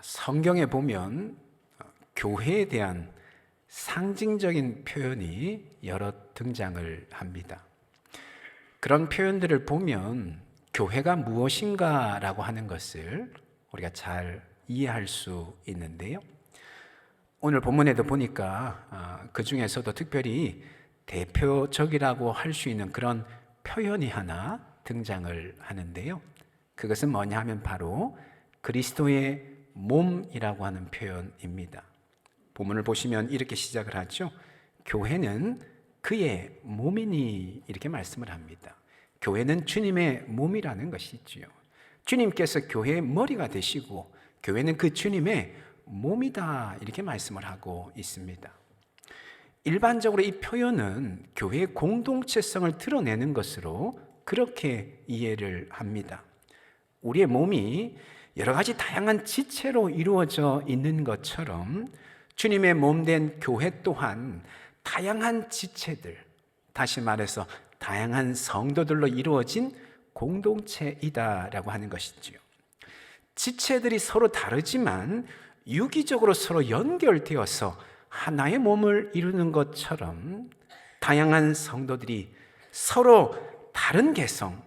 성경에 보면 교회에 대한 상징적인 표현이 여러 등장을 합니다. 그런 표현들을 보면 교회가 무엇인가라고 하는 것을 우리가 잘 이해할 수 있는데요. 오늘 본문에도 보니까 그 중에서도 특별히 대표적이라고 할 수 있는 그런 표현이 하나 등장을 하는데요. 그것은 뭐냐 하면 바로 그리스도의 몸이라고 하는 표현입니다. 본문을 보시면 이렇게 시작을 하죠. 교회는 그의 몸이니 이렇게 말씀을 합니다. 교회는 주님의 몸이라는 것이지요. 주님께서 교회의 머리가 되시고 교회는 그 주님의 몸이다 이렇게 말씀을 하고 있습니다. 일반적으로 이 표현은 교회의 공동체성을 드러내는 것으로 그렇게 이해를 합니다. 우리의 몸이 여러 가지 다양한 지체로 이루어져 있는 것처럼 주님의 몸된 교회 또한 다양한 지체들, 다시 말해서 다양한 성도들로 이루어진 공동체이다라고 하는 것이지요. 지체들이 서로 다르지만 유기적으로 서로 연결되어서 하나의 몸을 이루는 것처럼 다양한 성도들이 서로 다른 개성,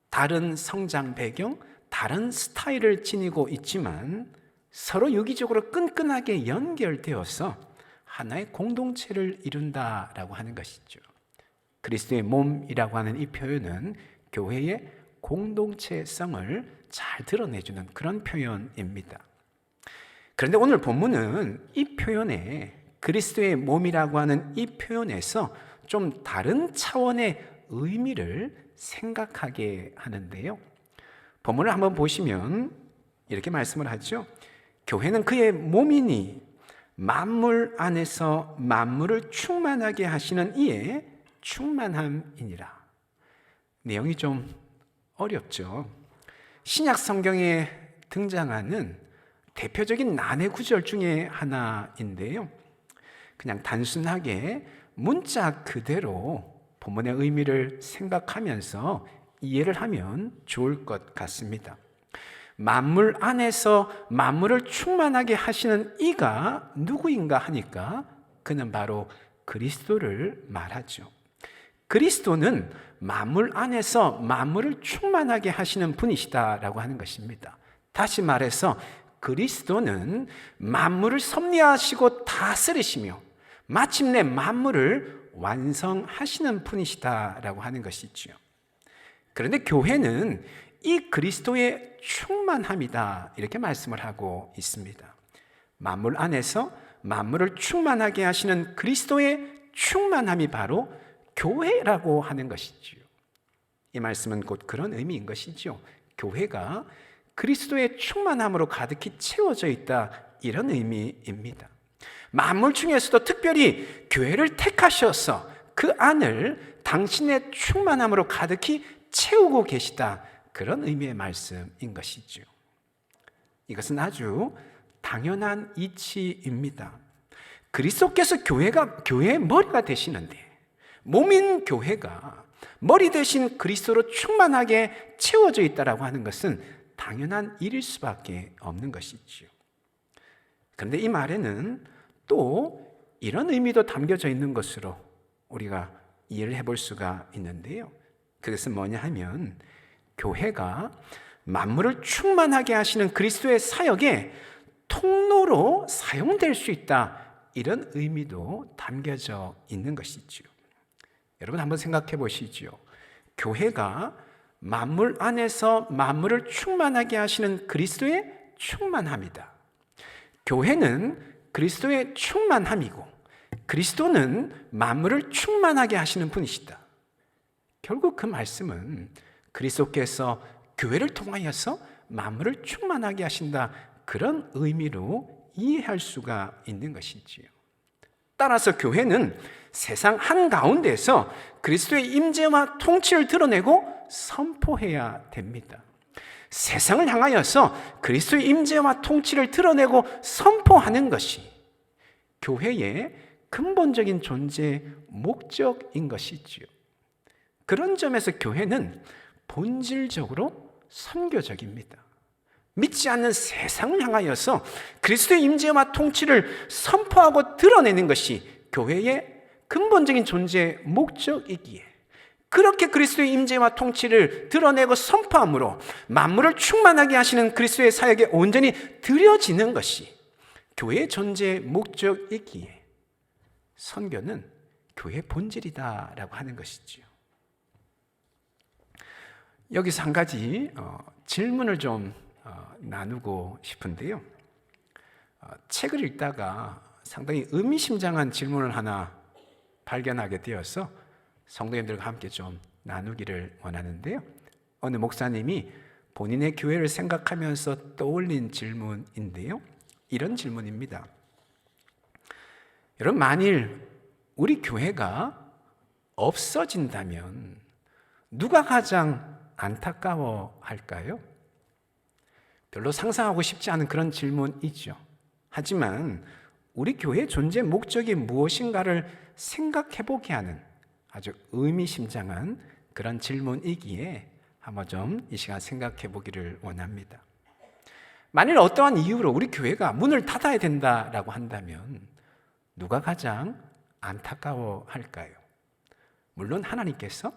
다른 성장 배경, 다른 스타일을 지니고 있지만 서로 유기적으로 끈끈하게 연결되어서 하나의 공동체를 이룬다라고 하는 것이죠. 그리스도의 몸이라고 하는 이 표현은 교회의 공동체성을 잘 드러내주는 그런 표현입니다. 그런데 오늘 본문은 이 표현에 그리스도의 몸이라고 하는 이 표현에서 좀 다른 차원의 의미를 생각하게 하는데요. 본문을 한번 보시면 이렇게 말씀을 하죠. 교회는 그의 몸이니 만물 안에서 만물을 충만하게 하시는 이의 충만함이니라. 내용이 좀 어렵죠. 신약 성경에 등장하는 대표적인 난해 구절 중에 하나인데요. 그냥 단순하게 문자 그대로 본문의 의미를 생각하면서 이해를 하면 좋을 것 같습니다. 만물 안에서 만물을 충만하게 하시는 이가 누구인가 하니까 그는 바로 그리스도를 말하죠. 그리스도는 만물 안에서 만물을 충만하게 하시는 분이시다라고 하는 것입니다. 다시 말해서 그리스도는 만물을 섭리하시고 다스리시며 마침내 만물을 완성하시는 분이시다라고 하는 것이죠. 그런데 교회는 이 그리스도의 충만함이다 이렇게 말씀을 하고 있습니다. 만물 안에서 만물을 충만하게 하시는 그리스도의 충만함이 바로 교회라고 하는 것이지요. 이 말씀은 곧 그런 의미인 것이죠. 교회가 그리스도의 충만함으로 가득히 채워져 있다 이런 의미입니다. 만물 중에서도 특별히 교회를 택하셔서 그 안을 당신의 충만함으로 가득히 채우고 계시다 그런 의미의 말씀인 것이죠. 이것은 아주 당연한 이치입니다. 그리스도께서 교회의 머리가 되시는데 몸인 교회가 머리 대신 그리스도로 충만하게 채워져 있다라고 하는 것은 당연한 일일 수밖에 없는 것이지요. 그런데 이 말에는 또 이런 의미도 담겨져 있는 것으로 우리가 이해를 해볼 수가 있는데요. 그것은 뭐냐 하면 교회가 만물을 충만하게 하시는 그리스도의 사역의 통로로 사용될 수 있다 이런 의미도 담겨져 있는 것이지요. 여러분 한번 생각해 보시죠. 교회가 만물 안에서 만물을 충만하게 하시는 그리스도의 충만함이다. 교회는 그리스도의 충만함이고 그리스도는 만물을 충만하게 하시는 분이시다. 결국 그 말씀은 그리스도께서 교회를 통하여서 만물을 충만하게 하신다 그런 의미로 이해할 수가 있는 것이지요. 따라서 교회는 세상 한가운데서 그리스도의 임재와 통치를 드러내고 선포해야 됩니다. 세상을 향하여서 그리스도의 임재와 통치를 드러내고 선포하는 것이 교회의 근본적인 존재의 목적인 것이지요. 그런 점에서 교회는 본질적으로 선교적입니다. 믿지 않는 세상을 향하여서 그리스도의 임재와 통치를 선포하고 드러내는 것이 교회의 근본적인 존재의 목적이기에, 그렇게 그리스도의 임재와 통치를 드러내고 선포함으로 만물을 충만하게 하시는 그리스도의 사역에 온전히 드려지는 것이 교회의 존재의 목적이기에 선교는 교회의 본질이다라고 하는 것이지요. 여기서 한 가지 질문을 좀 나누고 싶은데요. 책을 읽다가 상당히 의미심장한 질문을 하나 발견하게 되어서 성도님들과 함께 좀 나누기를 원하는데요. 어느 목사님이 본인의 교회를 생각하면서 떠올린 질문인데요. 이런 질문입니다. 여러분, 만일 우리 교회가 없어진다면 누가 가장 안타까워 할까요? 별로 상상하고 싶지 않은 그런 질문이죠. 하지만 우리 교회의 존재 목적이 무엇인가를 생각해보게 하는 아주 의미심장한 그런 질문이기에 한번 좀 이 시간 생각해보기를 원합니다. 만일 어떠한 이유로 우리 교회가 문을 닫아야 된다라고 한다면 누가 가장 안타까워 할까요? 물론 하나님께서,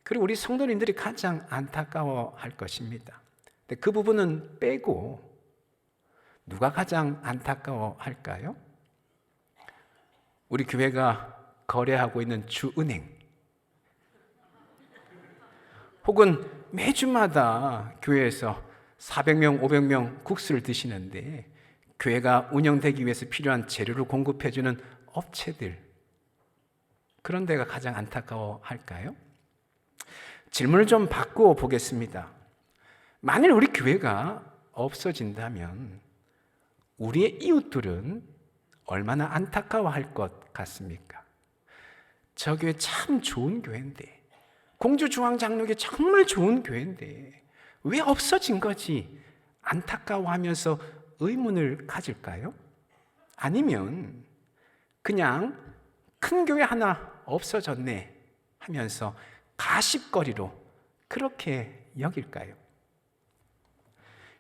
그리고 우리 성도님들이 가장 안타까워 할 것입니다. 근데 그 부분은 빼고 누가 가장 안타까워 할까요? 우리 교회가 거래하고 있는 주은행, 혹은 매주마다 교회에서 400명, 500명 국수를 드시는데 교회가 운영되기 위해서 필요한 재료를 공급해주는 업체들, 그런 데가 가장 안타까워 할까요? 질문을 좀 바꾸어 보겠습니다. 만일 우리 교회가 없어진다면 우리의 이웃들은 얼마나 안타까워할 것 같습니까? 저 교회 참 좋은 교회인데, 공주중앙장로교 정말 좋은 교회인데 왜 없어진 거지? 안타까워하면서 의문을 가질까요? 아니면 그냥 큰 교회 하나 없어졌네 하면서 가십거리로 그렇게 여길까요?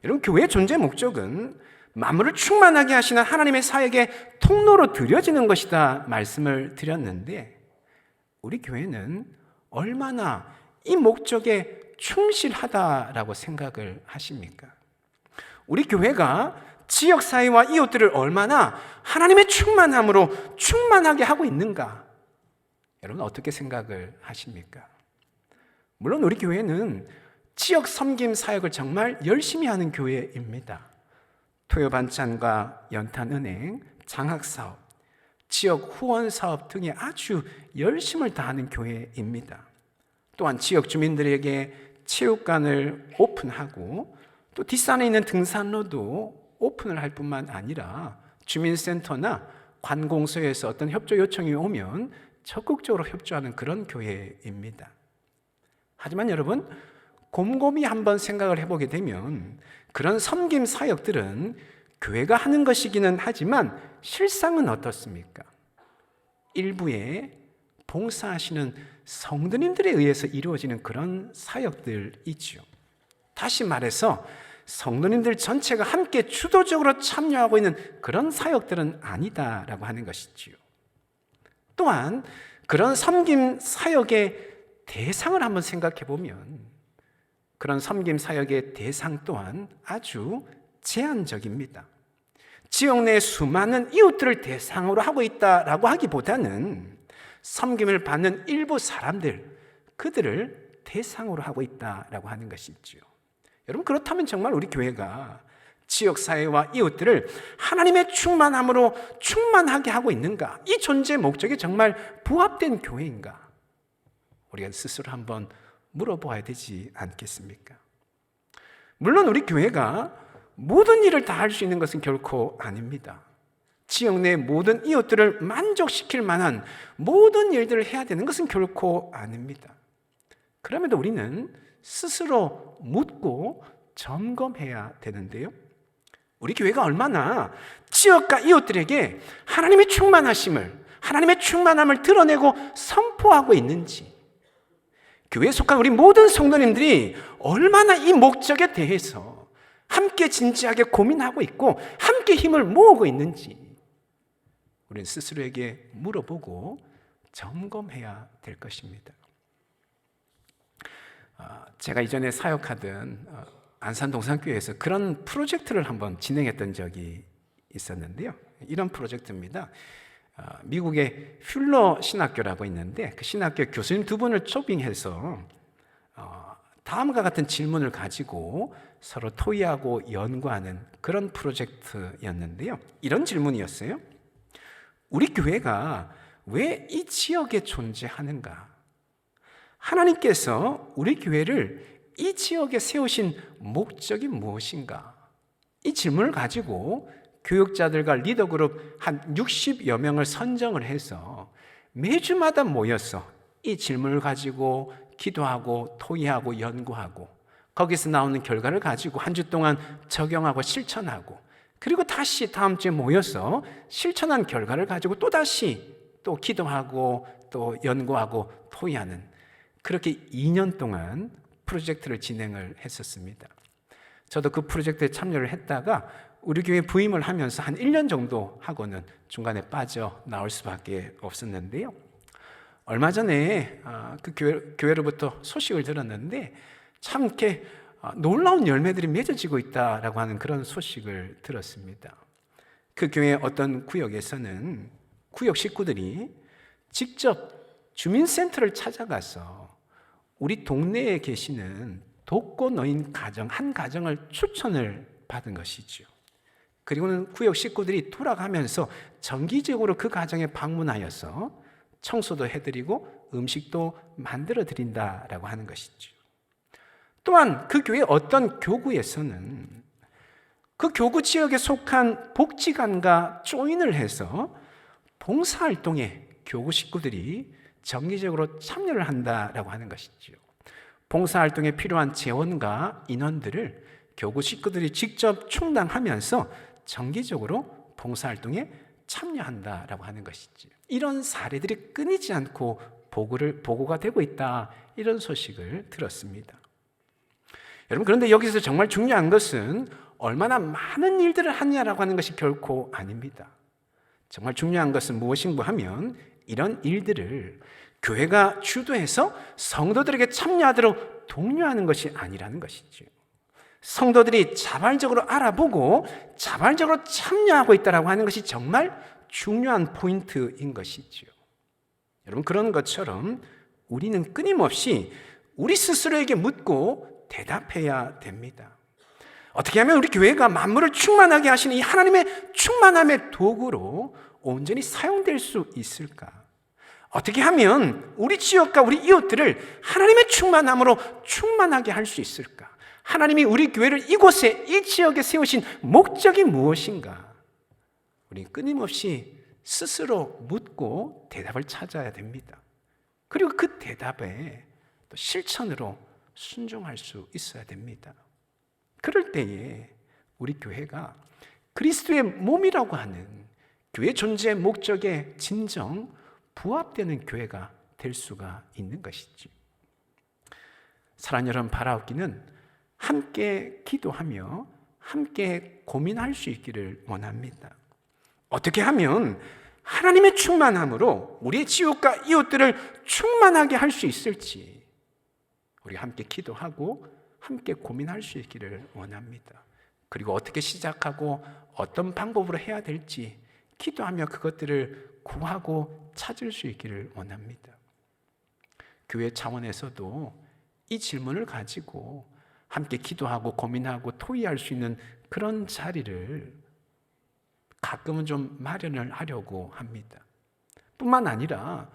여러분, 교회의 존재 목적은 만물을 충만하게 하시는 하나님의 사역의 통로로 드려지는 것이다 말씀을 드렸는데, 우리 교회는 얼마나 이 목적에 충실하다라고 생각을 하십니까? 우리 교회가 지역사회와 이웃들을 얼마나 하나님의 충만함으로 충만하게 하고 있는가? 여러분, 어떻게 생각을 하십니까? 물론 우리 교회는 지역 섬김 사역을 정말 열심히 하는 교회입니다. 토요반찬과 연탄은행, 장학사업, 지역 후원사업 등에 아주 열심을 다하는 교회입니다. 또한 지역 주민들에게 체육관을 오픈하고 또 뒷산에 있는 등산로도 오픈을 할 뿐만 아니라 주민센터나 관공서에서 어떤 협조 요청이 오면 적극적으로 협조하는 그런 교회입니다. 하지만 여러분, 곰곰이 한번 생각을 해보게 되면 그런 섬김 사역들은 교회가 하는 것이기는 하지만 실상은 어떻습니까? 일부의 봉사하시는 성도님들에 의해서 이루어지는 그런 사역들이지요. 다시 말해서 성도님들 전체가 함께 주도적으로 참여하고 있는 그런 사역들은 아니다라고 하는 것이지요. 또한 그런 섬김 사역의 대상을 한번 생각해 보면 그런 섬김 사역의 대상 또한 아주 제한적입니다. 지역 내 수많은 이웃들을 대상으로 하고 있다라고 하기보다는 섬김을 받는 일부 사람들, 그들을 대상으로 하고 있다라고 하는 것이죠. 여러분, 그렇다면 정말 우리 교회가 지역사회와 이웃들을 하나님의 충만함으로 충만하게 하고 있는가? 이 존재 목적에 정말 부합된 교회인가? 우리가 스스로 한번 물어보아야 되지 않겠습니까? 물론 우리 교회가 모든 일을 다 할 수 있는 것은 결코 아닙니다. 지역 내 모든 이웃들을 만족시킬 만한 모든 일들을 해야 되는 것은 결코 아닙니다. 그럼에도 우리는 스스로 묻고 점검해야 되는데요. 우리 교회가 얼마나 지역과 이웃들에게 하나님의 충만하심을, 하나님의 충만함을 드러내고 선포하고 있는지, 교회에 속한 우리 모든 성도님들이 얼마나 이 목적에 대해서 함께 진지하게 고민하고 있고 함께 힘을 모으고 있는지 우리는 스스로에게 물어보고 점검해야 될 것입니다. 제가 이전에 사역하던 안산동산교회에서 그런 프로젝트를 한번 진행했던 적이 있었는데요. 이런 프로젝트입니다. 미국의 퓰러 신학교라고 있는데 그 신학교 교수님 두 분을 초빙해서 다음과 같은 질문을 가지고 서로 토의하고 연구하는 그런 프로젝트였는데요. 이런 질문이었어요. 우리 교회가 왜 이 지역에 존재하는가? 하나님께서 우리 교회를 이 지역에 세우신 목적이 무엇인가? 이 질문을 가지고 교육자들과 리더그룹 한 60여 명을 선정을 해서 매주마다 모여서 이 질문을 가지고 기도하고 토의하고 연구하고 거기서 나오는 결과를 가지고 한 주 동안 적용하고 실천하고 그리고 다시 다음 주에 모여서 실천한 결과를 가지고 또다시 또 기도하고 또 연구하고 토의하는 그렇게 2년 동안 프로젝트를 진행을 했었습니다. 저도 그 프로젝트에 참여를 했다가 우리 교회 부임을 하면서 한 1년 정도 하고는 중간에 빠져 나올 수밖에 없었는데요. 얼마 전에 그 교회로부터 소식을 들었는데 참 이렇게 놀라운 열매들이 맺어지고 있다라고 하는 그런 소식을 들었습니다. 그 교회 어떤 구역에서는 구역 식구들이 직접 주민센터를 찾아가서 우리 동네에 계시는 독거노인 가정 한 가정을 추천을 받은 것이죠. 그리고는 구역 식구들이 돌아가면서 정기적으로 그 가정에 방문하여서 청소도 해드리고 음식도 만들어 드린다라고 하는 것이죠. 또한 그 교회 어떤 교구에서는 그 교구 지역에 속한 복지관과 조인을 해서 봉사활동에 교구 식구들이 정기적으로 참여를 한다라고 하는 것이죠. 봉사활동에 필요한 재원과 인원들을 교구 식구들이 직접 충당하면서 정기적으로 봉사활동에 참여한다라고 하는 것이죠. 이런 사례들이 끊이지 않고 보고가 되고 있다, 이런 소식을 들었습니다. 여러분, 그런데 여기서 정말 중요한 것은 얼마나 많은 일들을 하냐라고 하는 것이 결코 아닙니다. 정말 중요한 것은 무엇인가 하면 이런 일들을 교회가 주도해서 성도들에게 참여하도록 독려하는 것이 아니라는 것이죠. 성도들이 자발적으로 알아보고 자발적으로 참여하고 있다고 하는 것이 정말 중요한 포인트인 것이죠. 여러분, 그런 것처럼 우리는 끊임없이 우리 스스로에게 묻고 대답해야 됩니다. 어떻게 하면 우리 교회가 만물을 충만하게 하시는 이 하나님의 충만함의 도구로 온전히 사용될 수 있을까? 어떻게 하면 우리 지역과 우리 이웃들을 하나님의 충만함으로 충만하게 할 수 있을까? 하나님이 우리 교회를 이곳에, 이 지역에 세우신 목적이 무엇인가? 우리는 끊임없이 스스로 묻고 대답을 찾아야 됩니다. 그리고 그 대답에 또 실천으로 순종할 수 있어야 됩니다. 그럴 때에 우리 교회가 그리스도의 몸이라고 하는 교회 존재의 목적에 진정 부합되는 교회가 될 수가 있는 것이지. 사랑하는 여러분, 바라옵기는 함께 기도하며 함께 고민할 수 있기를 원합니다. 어떻게 하면 하나님의 충만함으로 우리의 지옥과 이웃들을 충만하게 할 수 있을지 우리 함께 기도하고 함께 고민할 수 있기를 원합니다. 그리고 어떻게 시작하고 어떤 방법으로 해야 될지 기도하며 그것들을 구하고 찾을 수 있기를 원합니다. 교회 차원에서도 이 질문을 가지고 함께 기도하고 고민하고 토의할 수 있는 그런 자리를 가끔은 좀 마련을 하려고 합니다. 뿐만 아니라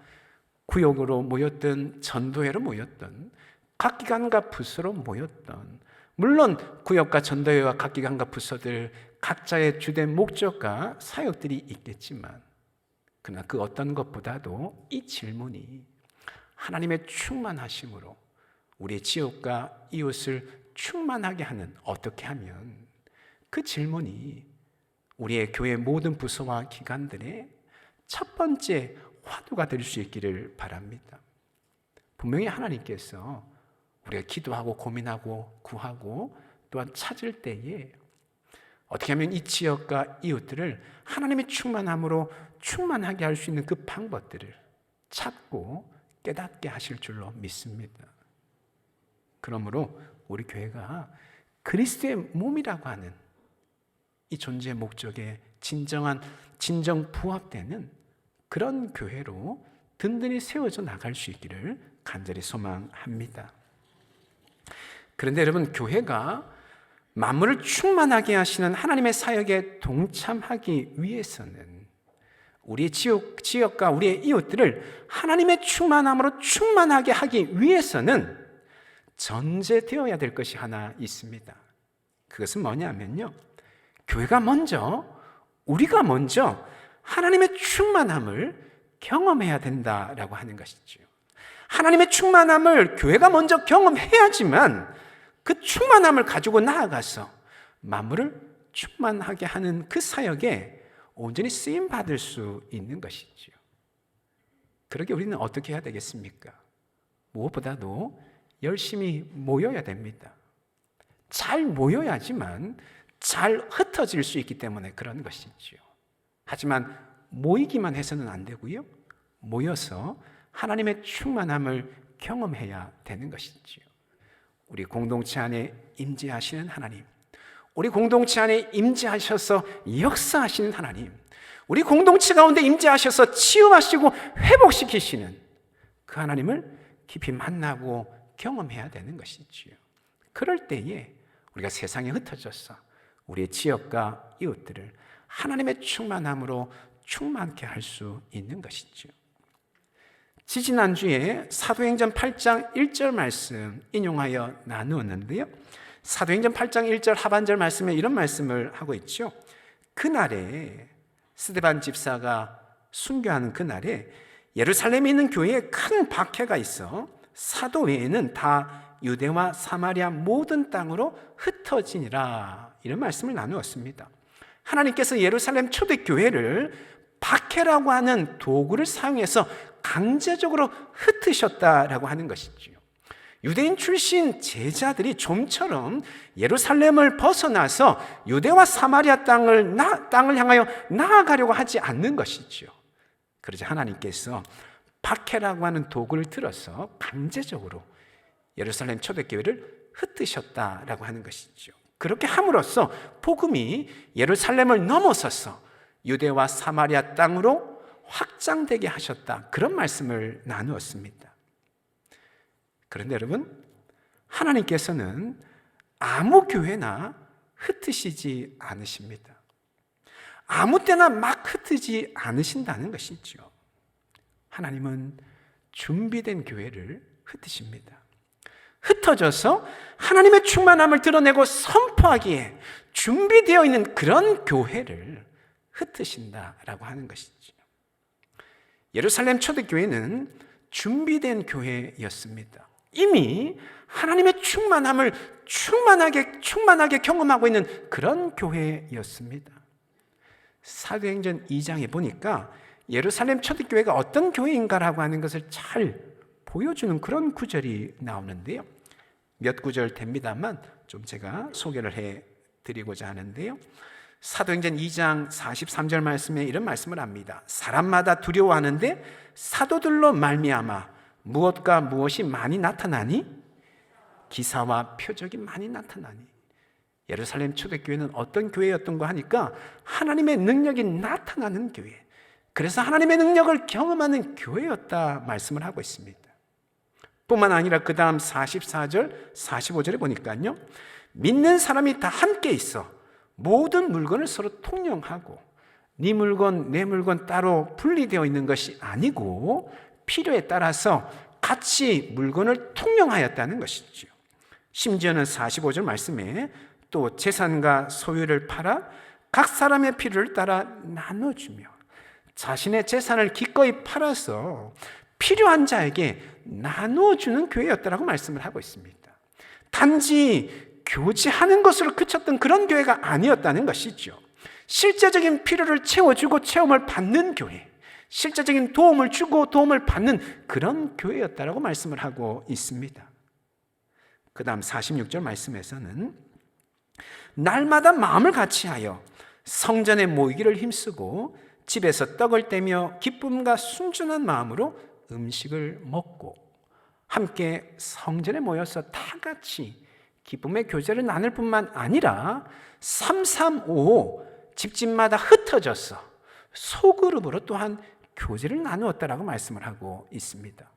구역으로 모였던, 전도회로 모였던, 각 기관과 부서로 모였던, 물론 구역과 전도회와 각 기관과 부서들 각자의 주된 목적과 사역들이 있겠지만, 그러나 그 어떤 것보다도 이 질문이 하나님의 충만하심으로 우리의 지역과 이웃을 충만하게 하는, 어떻게 하면, 그 질문이 우리의 교회 모든 부서와 기관들의 첫 번째 화두가 될 수 있기를 바랍니다. 분명히 하나님께서 우리가 기도하고 고민하고 구하고 또한 찾을 때에 어떻게 하면 이 지역과 이웃들을 하나님의 충만함으로 충만하게 할 수 있는 그 방법들을 찾고 깨닫게 하실 줄로 믿습니다. 그러므로 우리 교회가 그리스도의 몸이라고 하는 이 존재의 목적에 진정 부합되는 그런 교회로 든든히 세워져 나갈 수 있기를 간절히 소망합니다. 그런데 여러분, 교회가 만물을 충만하게 하시는 하나님의 사역에 동참하기 위해서는 우리의 지역과 우리의 이웃들을 하나님의 충만함으로 충만하게 하기 위해서는 전제되어야 될 것이 하나 있습니다. 그것은 뭐냐면요, 우리가 먼저 하나님의 충만함을 경험해야 된다라고 하는 것이죠. 하나님의 충만함을 교회가 먼저 경험해야지만 그 충만함을 가지고 나아가서 만물을 충만하게 하는 그 사역에 온전히 쓰임 받을 수 있는 것이죠. 그러게 우리는 어떻게 해야 되겠습니까? 무엇보다도 열심히 모여야 됩니다. 잘 모여야지만 잘 흩어질 수 있기 때문에 그런 것이죠. 하지만 모이기만 해서는 안 되고요, 모여서 하나님의 충만함을 경험해야 되는 것이지요. 우리 공동체 안에 임재하시는 하나님, 우리 공동체 안에 임재하셔서 역사하시는 하나님, 우리 공동체 가운데 임재하셔서 치유하시고 회복시키시는 그 하나님을 깊이 만나고 경험해야 되는 것이지요. 그럴 때에 우리가 세상에 흩어져서 우리의 지역과 이웃들을 하나님의 충만함으로 충만케 할 수 있는 것이죠. 지지난주에 사도행전 8장 1절 말씀 인용하여 나누었는데요, 사도행전 8장 1절 하반절 말씀에 이런 말씀을 하고 있죠. 그날에 스데반 집사가 순교하는 그날에 예루살렘에 있는 교회에 큰 박해가 있어 사도 외에는 다 유대와 사마리아 모든 땅으로 흩어지니라, 이런 말씀을 나누었습니다. 하나님께서 예루살렘 초대교회를 박해라고 하는 도구를 사용해서 강제적으로 흩으셨다라고 하는 것이지요. 유대인 출신 제자들이 좀처럼 예루살렘을 벗어나서 유대와 사마리아 땅을 향하여 나아가려고 하지 않는 것이지요. 그러자 하나님께서 박해라고 하는 도구를 들어서 강제적으로 예루살렘 초대교회를 흩으셨다라고 하는 것이죠. 그렇게 함으로써 복음이 예루살렘을 넘어서서 유대와 사마리아 땅으로 확장되게 하셨다, 그런 말씀을 나누었습니다. 그런데 여러분, 하나님께서는 아무 교회나 흩으시지 않으십니다. 아무 때나 막 흩으지 않으신다는 것이죠. 하나님은 준비된 교회를 흩으십니다. 흩어져서 하나님의 충만함을 드러내고 선포하기에 준비되어 있는 그런 교회를 흩으신다라고 하는 것이죠. 예루살렘 초대교회는 준비된 교회였습니다. 이미 하나님의 충만함을 충만하게 경험하고 있는 그런 교회였습니다. 사도행전 2장에 보니까 예루살렘 초대교회가 어떤 교회인가라고 하는 것을 잘 보여주는 그런 구절이 나오는데요, 몇 구절 됩니다만 좀 제가 소개를 해드리고자 하는데요, 사도행전 2장 43절 말씀에 이런 말씀을 합니다. 사람마다 두려워하는데 사도들로 말미암아 무엇과 무엇이 많이 나타나니? 기사와 표적이 많이 나타나니. 예루살렘 초대교회는 어떤 교회였던가 하니까 하나님의 능력이 나타나는 교회, 그래서 하나님의 능력을 경험하는 교회였다 말씀을 하고 있습니다. 뿐만 아니라 그 다음 44절 45절에 보니까요, 믿는 사람이 다 함께 있어 모든 물건을 서로 통용하고 네 물건 내 물건 따로 분리되어 있는 것이 아니고 필요에 따라서 같이 물건을 통용하였다는 것이죠. 심지어는 45절 말씀에 또 재산과 소유를 팔아 각 사람의 필요를 따라 나눠주며 자신의 재산을 기꺼이 팔아서 필요한 자에게 나누어주는 교회였다라고 말씀을 하고 있습니다. 단지 교제하는 것으로 그쳤던 그런 교회가 아니었다는 것이죠. 실제적인 필요를 채워주고 체험을 받는 교회, 실제적인 도움을 주고 도움을 받는 그런 교회였다라고 말씀을 하고 있습니다. 그 다음 46절 말씀에서는 날마다 마음을 같이하여 성전에 모이기를 힘쓰고 집에서 떡을 떼며 기쁨과 순전한 마음으로 음식을 먹고 함께 성전에 모여서 다 같이 기쁨의 교제를 나눌 뿐만 아니라 335 집집마다 흩어져서 소그룹으로 또한 교제를 나누었다라고 말씀을 하고 있습니다.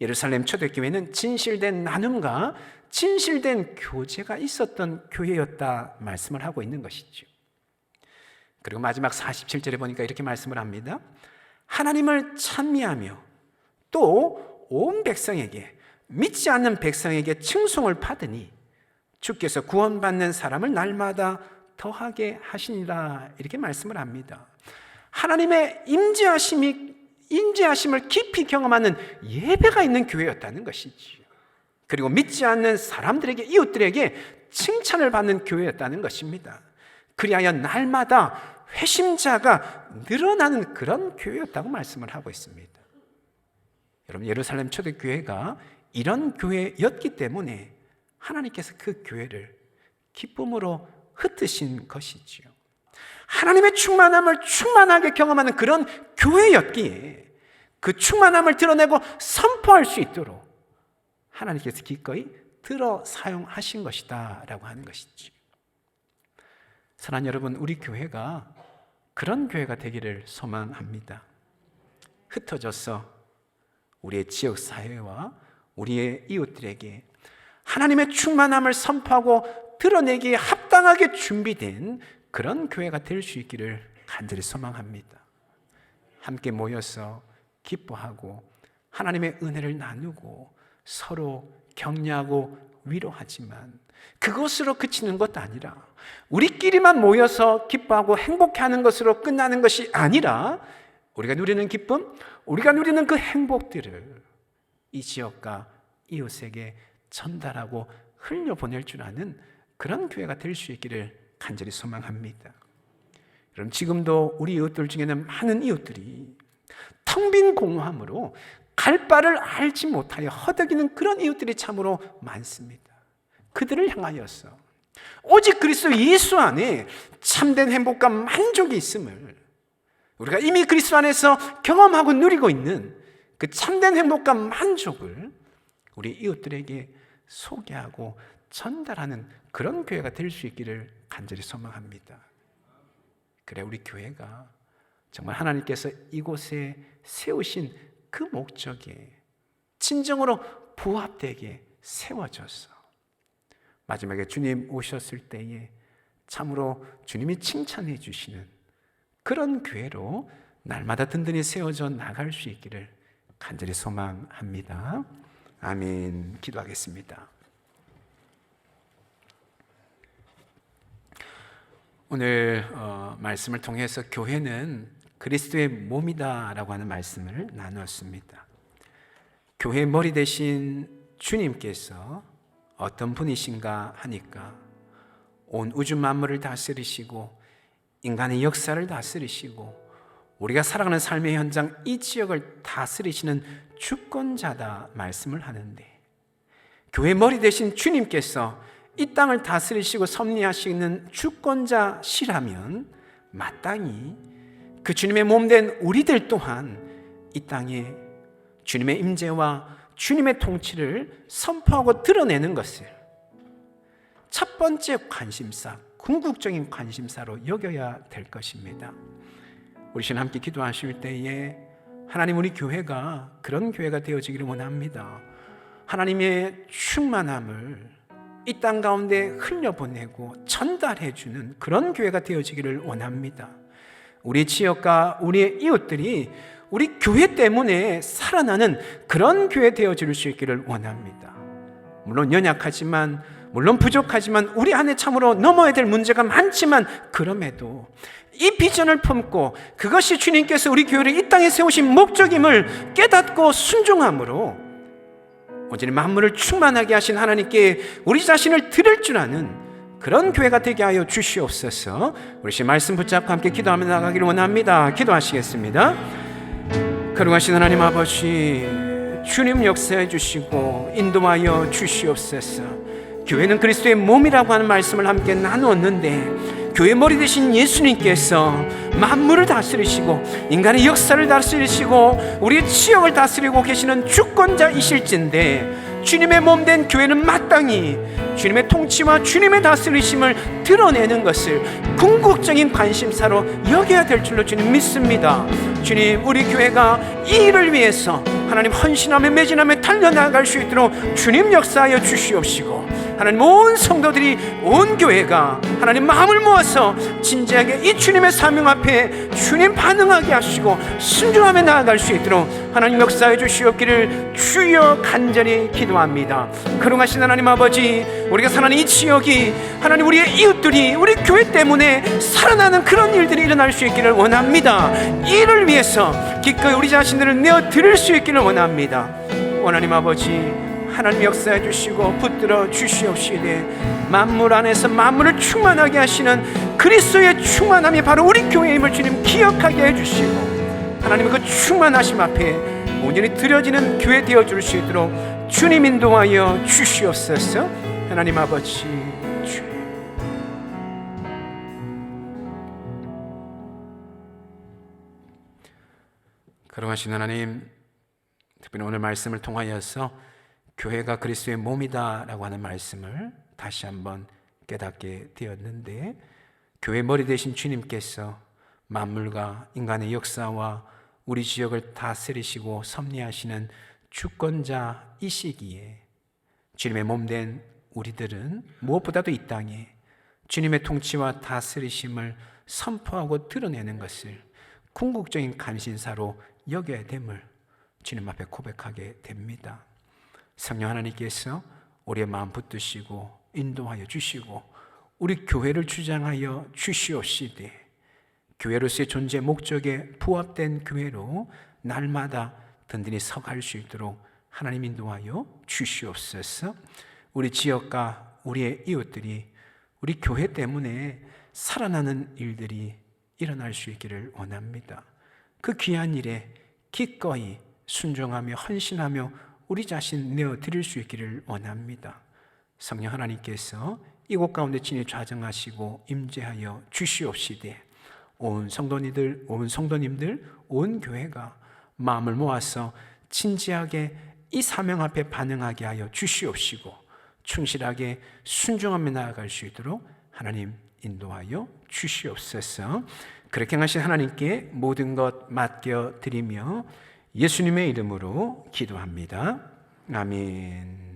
예루살렘 초대교회는 진실된 나눔과 진실된 교제가 있었던 교회였다 말씀을 하고 있는 것이죠. 그리고 마지막 47절에 보니까 이렇게 말씀을 합니다. 하나님을 찬미하며 또 온 백성에게, 믿지 않는 백성에게 칭송을 받으니 주께서 구원받는 사람을 날마다 더하게 하시니라, 이렇게 말씀을 합니다. 하나님의 임재하심을 깊이 경험하는 예배가 있는 교회였다는 것이지요. 그리고 믿지 않는 사람들에게, 이웃들에게 칭찬을 받는 교회였다는 것입니다. 그리하여 날마다 회심자가 늘어나는 그런 교회였다고 말씀을 하고 있습니다. 여러분, 예루살렘 초대교회가 이런 교회였기 때문에 하나님께서 그 교회를 기쁨으로 흩으신 것이지요. 하나님의 충만함을 충만하게 경험하는 그런 교회였기에 그 충만함을 드러내고 선포할 수 있도록 하나님께서 기꺼이 들어 사용하신 것이다 라고 하는 것이지. 사랑하는 여러분, 우리 교회가 그런 교회가 되기를 소망합니다. 흩어져서 우리의 지역사회와 우리의 이웃들에게 하나님의 충만함을 선포하고 드러내기에 합당하게 준비된 그런 교회가 될 수 있기를 간절히 소망합니다. 함께 모여서 기뻐하고 하나님의 은혜를 나누고 서로 격려하고 위로하지만 그것으로 그치는 것 아니라 우리끼리만 모여서 기뻐하고 행복해하는 것으로 끝나는 것이 아니라 우리가 누리는 기쁨, 우리가 누리는 그 행복들을 이 지역과 이웃에게 전달하고 흘려보낼 줄 아는 그런 교회가 될 수 있기를 간절히 소망합니다. 여러분, 지금도 우리 이웃들 중에는 많은 이웃들이 텅 빈 공허함으로 갈 바를 알지 못하여 허덕이는 그런 이웃들이 참으로 많습니다. 그들을 향하여서 오직 그리스도 예수 안에 참된 행복과 만족이 있음을 우리가 이미 그리스도 안에서 경험하고 누리고 있는 그 참된 행복과 만족을 우리 이웃들에게 소개하고 전달하는 그런 교회가 될 수 있기를 간절히 소망합니다. 그래, 우리 교회가 정말 하나님께서 이곳에 세우신 그 목적에 진정으로 부합되게 세워져서 마지막에 주님 오셨을 때에 참으로 주님이 칭찬해 주시는 그런 교회로 날마다 든든히 세워져 나갈 수 있기를 간절히 소망합니다. 아멘. 기도하겠습니다. 오늘 말씀을 통해서 교회는 그리스도의 몸이다라고 하는 말씀을 나누었습니다. 교회의 머리 대신 주님께서 어떤 분이신가 하니까 온 우주 만물을 다스리시고 인간의 역사를 다스리시고 우리가 살아가는 삶의 현장 이 지역을 다스리시는 주권자다 말씀을 하는데, 교회 머리 대신 주님께서 이 땅을 다스리시고 섭리하시는 주권자시라면 마땅히 그 주님의 몸된 우리들 또한 이 땅에 주님의 임재와 주님의 통치를 선포하고 드러내는 것을 첫 번째 관심사, 궁극적인 관심사로 여겨야 될 것입니다. 우리 신 함께 기도하실 때에 하나님, 우리 교회가 그런 교회가 되어지기를 원합니다. 하나님의 충만함을 이 땅 가운데 흘려보내고 전달해주는 그런 교회가 되어지기를 원합니다. 우리 지역과 우리의 이웃들이 우리 교회 때문에 살아나는 그런 교회 되어질 수 있기를 원합니다. 물론 연약하지만, 물론 부족하지만, 우리 안에 참으로 넘어야 될 문제가 많지만, 그럼에도 이 비전을 품고 그것이 주님께서 우리 교회를 이 땅에 세우신 목적임을 깨닫고 순종함으로 온전히 만물을 충만하게 하신 하나님께 우리 자신을 드릴 줄 아는 그런 교회가 되게 하여 주시옵소서. 우리 신 말씀 붙잡고 함께 기도하며 나가기를 원합니다. 기도하시겠습니다. 거룩하신 하나님 아버지, 주님 역사해 주시고 인도하여 주시옵소서. 교회는 그리스도의 몸이라고 하는 말씀을 함께 나누었는데, 교회 머리 되신 예수님께서 만물을 다스리시고 인간의 역사를 다스리시고 우리의 지역을 다스리고 계시는 주권자이실진데, 주님의 몸 된 교회는 마땅히 주님의 통치와 주님의 다스리심을 드러내는 것을 궁극적인 관심사로 여겨야 될 줄로 주님 믿습니다. 주님, 우리 교회가 이 일을 위해서 하나님 헌신하며 매진하며 달려나갈 수 있도록 주님 역사하여 주시옵시고, 하나님 온 성도들이, 온 교회가 하나님 마음을 모아서 진지하게 이 주님의 사명 앞에 주님 반응하게 하시고 순종하며 나아갈 수 있도록 하나님 역사해 주시옵기를 주여 간절히 기도합니다. 거룩하신 하나님 아버지, 우리가 사는 이 지역이 하나님 우리의 이웃들이 우리 교회 때문에 살아나는 그런 일들이 일어날 수 있기를 원합니다. 이 일을 위해서 기꺼이 우리 자신들을 내어드릴 수 있기를 원합니다. 하나님 아버지, 하나님 역사해 주시고 붙들어 주시옵시되 만물 안에서 만물을 충만하게 하시는 그리스도의 충만함이 바로 우리 교회임을 주님 기억하게 해주시고, 하나님의 그 충만하심 앞에 온전히 드려지는 교회 되어줄 수 있도록 주님 인도하여 주시옵소서. 하나님 아버지, 주 거룩하신 하나님, 특별히 오늘 말씀을 통하여서 교회가 그리스도의 몸이다라고 하는 말씀을 다시 한번 깨닫게 되었는데, 교회 머리 되신 주님께서 만물과 인간의 역사와 우리 지역을 다스리시고 섭리하시는 주권자이시기에 주님의 몸 된 우리들은 무엇보다도 이 땅에 주님의 통치와 다스리심을 선포하고 드러내는 것을 궁극적인 감신사로 여겨야 됨을 주님 앞에 고백하게 됩니다. 성령 하나님께서 우리의 마음 붙드시고 인도하여 주시고 우리 교회를 주장하여 주시옵시되, 교회로서의 존재 목적에 부합된 교회로 날마다 든든히 서갈 수 있도록 하나님 인도하여 주시옵소서. 우리 지역과 우리의 이웃들이 우리 교회 때문에 살아나는 일들이 일어날 수 있기를 원합니다. 그 귀한 일에 기꺼이 순종하며 헌신하며 우리 자신 내어드릴 수 있기를 원합니다. 성령 하나님께서 이곳 가운데 친히 좌정하시고 임재하여 주시옵시되, 온 성도님들, 온 교회가 마음을 모아서 진지하게 이 사명 앞에 반응하게 하여 주시옵시고, 충실하게 순종하며 나아갈 수 있도록 하나님 인도하여 주시옵소서. 그렇게 하신 하나님께 모든 것 맡겨드리며 예수님의 이름으로 기도합니다. 아멘.